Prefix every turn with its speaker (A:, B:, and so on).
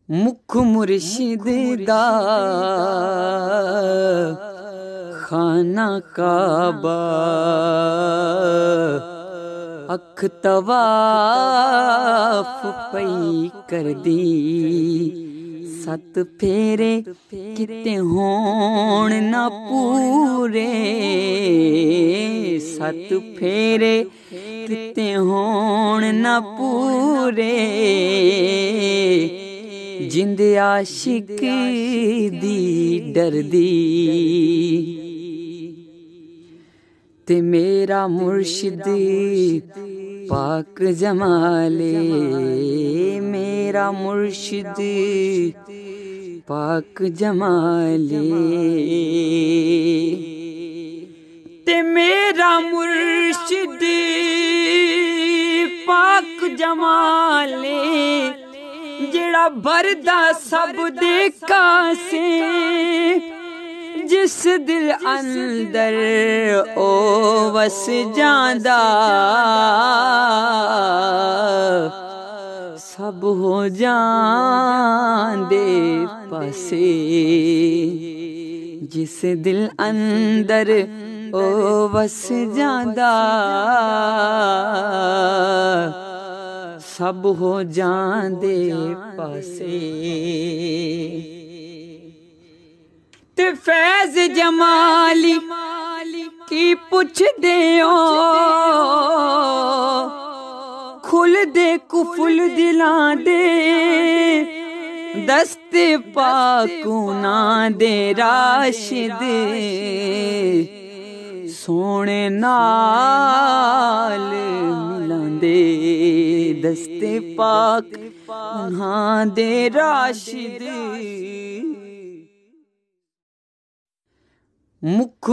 A: मुख मुर्शिद दा खाना काबा अख तवाफ पई कर दी। सत फेरे किते होण ना पूरे, सत फेरे किते होण ना पूरे। जिंद आशिक दी डरदी ते मेरा मुर्शिद पाक जमाले, मेरा मुर्शिद पाक जमाले। ते मेरा मुर्शिद पाक जमाले, जेड़ा भरदा सब दे कासे। जिस दिल अंदर ओ वस जांदा, सब हो जांदे पासे। जिस दिल अंदर ओ वस जांदा, सब हो जांदे पासे। ते फैज जमाली की पुछदे ओ, खुल दे कुफुल दिलां दे। दस्ते पाकुना दे राशिद, सोने नाल मिलांदे। दस्ते पाक उन्हां दे राशिद। मुख